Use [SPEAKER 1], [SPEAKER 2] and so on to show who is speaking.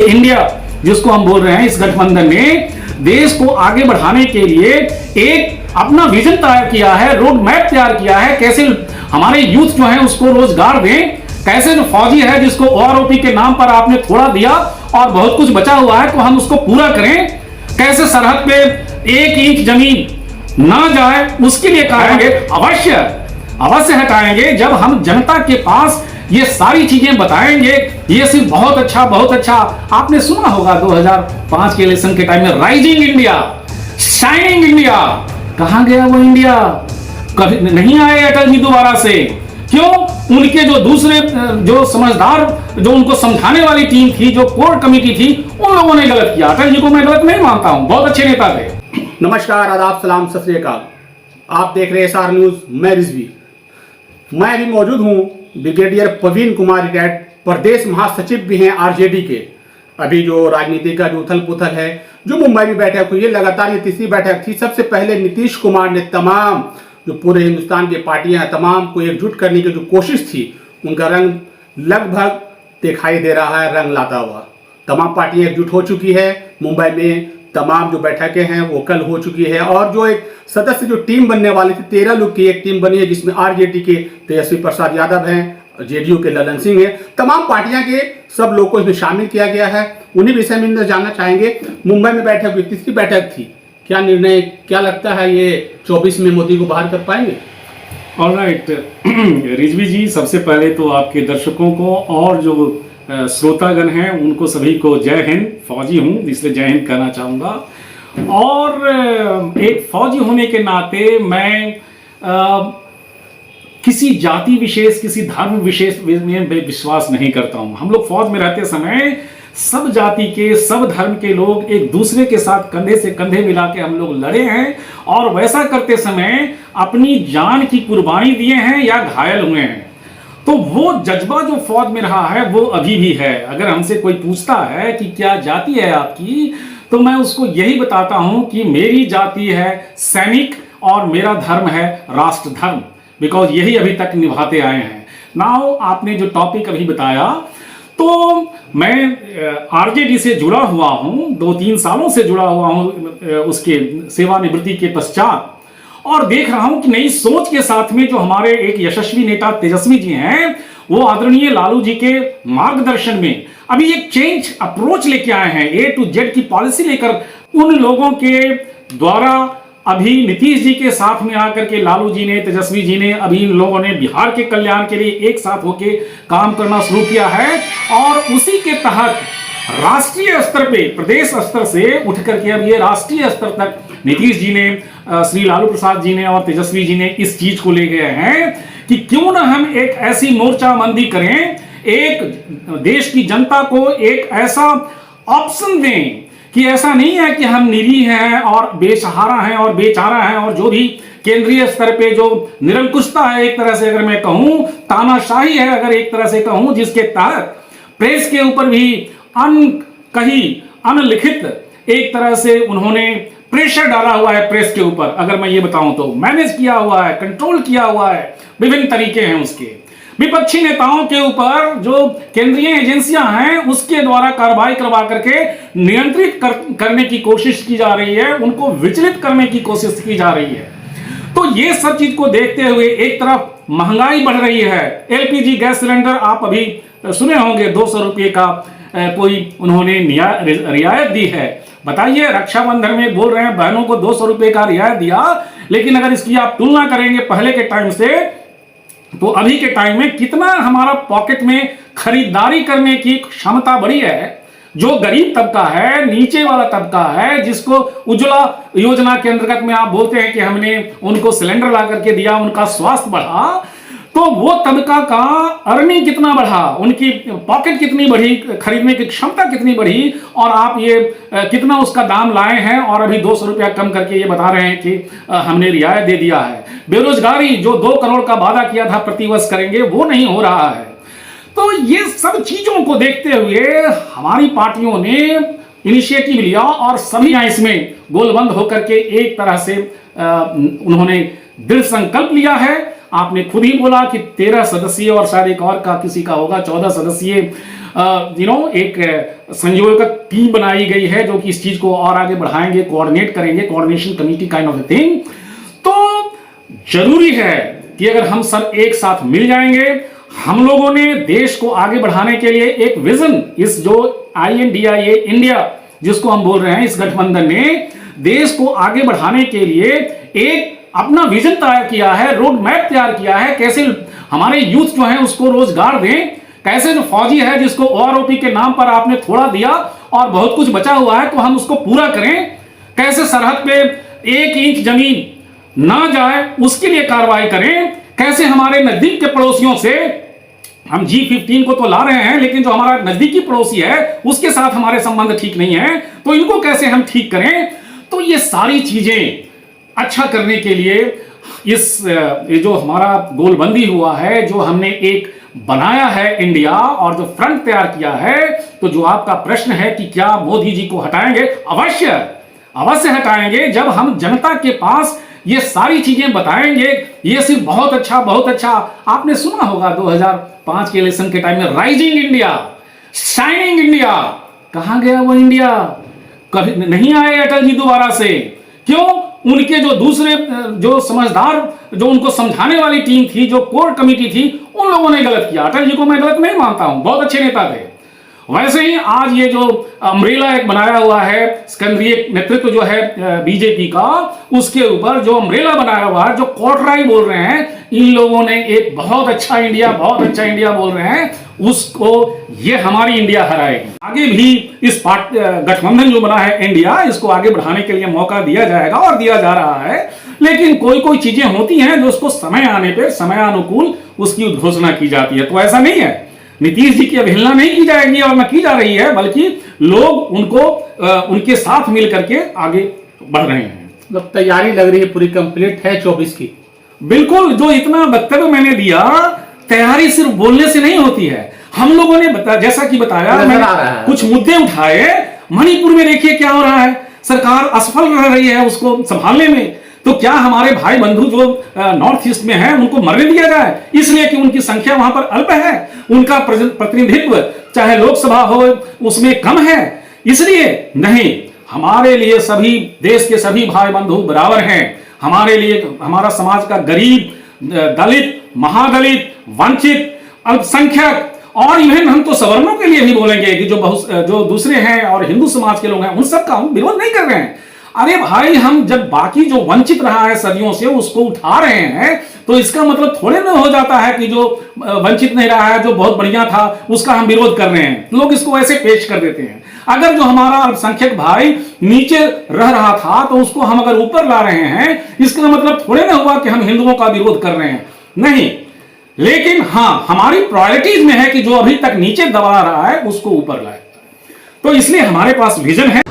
[SPEAKER 1] India जिसको हम बोल रहे हैं, इस गठबंधन ने देश को आगे बढ़ाने के लिए एक अपना विजन तैयार किया है, रोड मैप तैयार किया है, कैसे हमारे यूथ जो है उसको रोजगार दें, कैसे जो फौजी है जिसको ओआरओपी के नाम पर आपने थोड़ा दिया और बहुत कुछ बचा हुआ है तो हम उसको पूरा करें, कैसे सरहद पे 1 इंच जमीन ना जाए उसके लिए करेंगे, अवश्य हटाएंगे। जब हम जनता के पास ये सारी चीजें बताएंगे, ये सिर्फ बहुत अच्छा। आपने सुना होगा 2005 के इलेक्शन के टाइम में राइजिंग इंडिया, शाइनिंग इंडिया, कहां गया वो इंडिया? कभी नहीं आए अटल जी दोबारा से। क्यों? उनके जो दूसरे जो समझदार, जो उनको समझाने वाली टीम थी, जो कोर कमेटी थी, उन लोगों ने गलत किया। अटल जी को मैं गलत नहीं मानता हूं, बहुत अच्छे नेता थे।
[SPEAKER 2] नमस्कार, आदाब, सलाम, सत श्री अकाल। आप देख रहे हैं SR न्यूज। मैं रिजवी, मैं अभी मौजूद हूं ब्रिगेडियर प्रवीण कुमार, रिटायर्ड प्रदेश महासचिव भी हैं आरजेडी के। अभी जो राजनीति का जो उथल पुथल है, जो मुंबई में बैठक हुई है, लगातार ये तीसरी बैठक थी। सबसे पहले नीतीश कुमार ने तमाम जो पूरे हिंदुस्तान की पार्टियां हैं, तमाम को एकजुट करने की जो कोशिश थी, उनका रंग लगभग दिखाई दे रहा है, रंग लाता हुआ। तमाम पार्टियां एकजुट हो चुकी है। मुंबई में तमाम जो बैठकें हैं वो कल हो चुकी है और जो एक सदस्य जो टीम बनने वाली थी, 13 लोग की एक टीम बनी है, जिसमें आरजेडी के तेजस्वी प्रसाद यादव हैं, जेडीयू के ललन सिंह हैं। तमाम पार्टियां के सब लोग को इसमें शामिल किया गया है। उन्हीं विषय में जानना चाहेंगे। मुंबई में बैठक हुई, तीसरी बैठक थी, क्या निर्णय, क्या लगता है ये 24 में मोदी को बाहर कर पाएंगे?
[SPEAKER 1] ऑलराइट रिजवी जी, सबसे पहले तो आपके दर्शकों को और जो श्रोतागण हैं उनको सभी को जय हिंद। फौजी हूँ इसलिए जय हिंद कहना चाहूँगा। और एक फौजी होने के नाते मैं किसी जाति विशेष, किसी धर्म विशेष में विश्वास नहीं करता हूँ। हम लोग फौज में रहते समय सब जाति के, सब धर्म के लोग एक दूसरे के साथ कंधे से कंधे मिला के हम लोग लड़े हैं और वैसा करते समय अपनी जान की कुर्बानी दिए हैं या घायल हुए हैं। तो वो जज्बा जो फौज में रहा है वो अभी भी है। अगर हमसे कोई पूछता है कि क्या जाति है आपकी, तो मैं उसको यही बताता हूं कि मेरी जाति है सैनिक और मेरा धर्म है राष्ट्र धर्म, बिकॉज यही अभी तक निभाते आए हैं। नाउ आपने जो टॉपिक अभी बताया, तो मैं आरजेडी से जुड़ा हुआ हूं, 2-3 सालों से जुड़ा हुआ हूं उसके सेवानिवृत्ति के पश्चात, और देख रहा हूं कि नई सोच के साथ में जो हमारे एक यशस्वी नेता तेजस्वी जी हैं, वो आदरणीय लालू जी के मार्गदर्शन में अभी एक चेंज अप्रोच लेके आए हैं। A to Z की पॉलिसी लेकर उन लोगों के द्वारा अभी नीतीश जी के साथ में आकर के लालू जी ने, तेजस्वी जी ने, अभी इन लोगों ने बिहार के कल्याण के लिए एक साथ होके काम करना शुरू किया है। और उसी के तहत राष्ट्रीय स्तर पे, प्रदेश स्तर से उठ करके अब ये राष्ट्रीय स्तर तक नीतीश जी ने, श्री लालू प्रसाद जी ने और तेजस्वी जी ने इस चीज को ले गए हैं कि क्यों ना हम एक ऐसी मोर्चाबंदी करें, एक देश की जनता को एक ऐसा ऑप्शन दें कि ऐसा नहीं है कि हम निरीह हैं और बेसहारा हैं और बेचारा हैं, और जो भी केंद्रीय स्तर पे जो निरंकुशता है, एक तरह से अगर मैं कहूं तानाशाही है, अगर एक तरह से कहूं, जिसके तहत प्रेस के ऊपर भी अनलिखित एक तरह से उन्होंने प्रेशर डाला हुआ है प्रेस के ऊपर, अगर मैं ये बताऊं तो मैनेज किया हुआ है, कंट्रोल किया हुआ है, विभिन्न तरीके हैं उसके। विपक्षी नेताओं के ऊपर जो केंद्रीय एजेंसियां हैं उसके द्वारा कार्रवाई करवा करके नियंत्रित करने की कोशिश की जा रही है, उनको विचलित करने की कोशिश की जा रही है। तो ये सब चीज को देखते हुए एक तरफ महंगाई बढ़ रही है, एलपीजी गैस सिलेंडर आप अभी सुने होंगे 200 रुपये का कोई उन्होंने रियायत दी है। बताइए, रक्षाबंधन में बोल रहे हैं बहनों को 200 रुपये का रियायत दिया, लेकिन अगर इसकी आप तुलना करेंगे पहले के टाइम से, तो अभी के टाइम में कितना हमारा पॉकेट में खरीदारी करने की क्षमता बढ़ी है। जो गरीब तबका है, नीचे वाला तबका है, जिसको उज्ज्वला योजना के अंतर्गत में आप बोलते हैं कि हमने उनको सिलेंडर ला करके दिया, उनका स्वास्थ्य बढ़ा, तो वो तबका का अर्निंग कितना बढ़ा, उनकी पॉकेट कितनी बढ़ी, खरीदने की क्षमता कितनी बढ़ी, और आप ये कितना उसका दाम लाए हैं और अभी 200 रुपया कम करके ये बता रहे हैं कि हमने रियायत दे दिया है। बेरोजगारी जो 2 करोड़ का वादा किया था प्रतिवर्ष करेंगे, वो नहीं हो रहा है। तो ये सब चीजों को देखते हुए हमारी पार्टियों ने इनिशिएटिव लिया और सभी इसमें गोलबंद होकर के एक तरह से उन्होंने दृढ़ संकल्प लिया है। आपने खुद ही बोला कि 13 सदस्यीय और शायद एक और का किसी का होगा 14 सदस्यीय एक संयोजक टीम बनाई गई है जो कि इस चीज को और आगे बढ़ाएंगे, कोऑर्डिनेट करेंगे, coordination committee kind of a thing. तो जरूरी है कि अगर हम सब एक साथ मिल जाएंगे, हम लोगों ने देश को आगे बढ़ाने के लिए एक विजन, इस जो INDIA इंडिया जिसको हम बोल रहे हैं, इस गठबंधन ने देश को आगे बढ़ाने के लिए एक अपना विजन तैयार किया है, रोड मैप तैयार किया है, कैसे हमारे यूथ जो है उसको रोजगार दें, कैसे जो फौजी है जिसको OROP के नाम पर आपने थोड़ा दिया और बहुत कुछ बचा हुआ है तो हम उसको पूरा करें, कैसे सरहद पे 1 इंच जमीन ना जाए उसके लिए कार्रवाई करें, कैसे हमारे नजदीक के पड़ोसियों से, हम G15 को तो ला रहे हैं लेकिन जो हमारा नजदीकी पड़ोसी है उसके साथ हमारे संबंध ठीक नहीं है, तो इनको कैसे हम ठीक करें। तो ये सारी चीजें अच्छा करने के लिए ये जो हमारा गोलबंदी हुआ है, जो हमने एक बनाया है इंडिया और जो फ्रंट तैयार किया है, तो जो आपका प्रश्न है कि क्या मोदी जी को हटाएंगे, अवश्य हटाएंगे जब हम जनता के पास ये सारी चीजें बताएंगे। ये सिर्फ बहुत अच्छा, आपने सुना होगा 2005 के इलेक्शन के टाइम में राइजिंग इंडिया, शाइनिंग इंडिया, कहां गया वो इंडिया? कभी नहीं आए अटल जी दोबारा से। क्यों? उनके जो दूसरे जो समझदार, जो उनको समझाने वाली टीम थी, जो कोर कमेटी थी, उन लोगों ने गलत किया। अटल जी को मैं गलत नहीं मानता हूं, बहुत अच्छे नेता थे। वैसे ही आज ये जो अम्ब्रेला एक बनाया हुआ है, केंद्रीय नेतृत्व जो है बीजेपी का, उसके ऊपर जो अम्ब्रेला बनाया हुआ है, जो कोटराई बोल रहे हैं, इन लोगों ने एक बहुत अच्छा इंडिया बोल रहे हैं, उसको ये हमारी इंडिया हराएगी। आगे भी इस गठबंधन जो बना है इंडिया, इसको आगे बढ़ाने के लिए मौका दिया जाएगा और दिया जा रहा है। लेकिन कोई चीजें होती हैं जो उसको समय आने पर समयानुकूल उसकी घोषणा की जाती है। तो ऐसा नहीं है, नीतीश जी की अवहेलना नहीं की जाएगी और न की जा रही है, बल्कि लोग उनको उनके साथ मिल करके आगे बढ़ रहे हैं।
[SPEAKER 2] मतलब तैयारी लग रही है पूरी कंप्लीट है 24 की।
[SPEAKER 1] बिल्कुल, जो इतना वक्तव्य मैंने दिया, तैयारी सिर्फ बोलने से नहीं होती है। हम लोगों ने जैसा कि बताया, मैंने कुछ मुद्दे उठाए। मणिपुर में देखिए क्या हो रहा है, सरकार असफल रह रही है उसको संभालने में। तो क्या हमारे भाई बंधु जो नॉर्थ ईस्ट में हैं उनको मरने दिया जाए इसलिए कि उनकी संख्या वहां पर अल्प है, उनका प्रतिनिधित्व चाहे लोकसभा हो उसमें कम है, इसलिए नहीं। हमारे लिए सभी देश के सभी भाई बंधु बराबर हैं। हमारे लिए हमारा समाज का गरीब, दलित, महादलित, वंचित, अल्पसंख्यक और इवन हम तो सवर्णों के लिए भी बोलेंगे कि जो दूसरे हैं और हिंदू समाज के लोग हैं, उन सबका हम विरोध नहीं कर रहे हैं। अरे भाई, हम जब बाकी जो वंचित रहा है सदियों से उसको उठा रहे हैं, तो इसका मतलब थोड़े ना हो जाता है कि जो वंचित नहीं रहा है, जो बहुत बढ़िया था, उसका हम विरोध कर रहे हैं। लोग इसको ऐसे पेश कर देते हैं। अगर जो हमारा अल्पसंख्यक भाई नीचे रह रहा था तो उसको हम अगर ऊपर ला रहे हैं, इसका मतलब थोड़े ना हुआ कि हम हिंदुओं का विरोध कर रहे हैं, नहीं। लेकिन हाँ, हमारी प्रायोरिटीज में है कि जो अभी तक नीचे दबा रहा है उसको ऊपर लाए। तो इसलिए हमारे पास विजन है।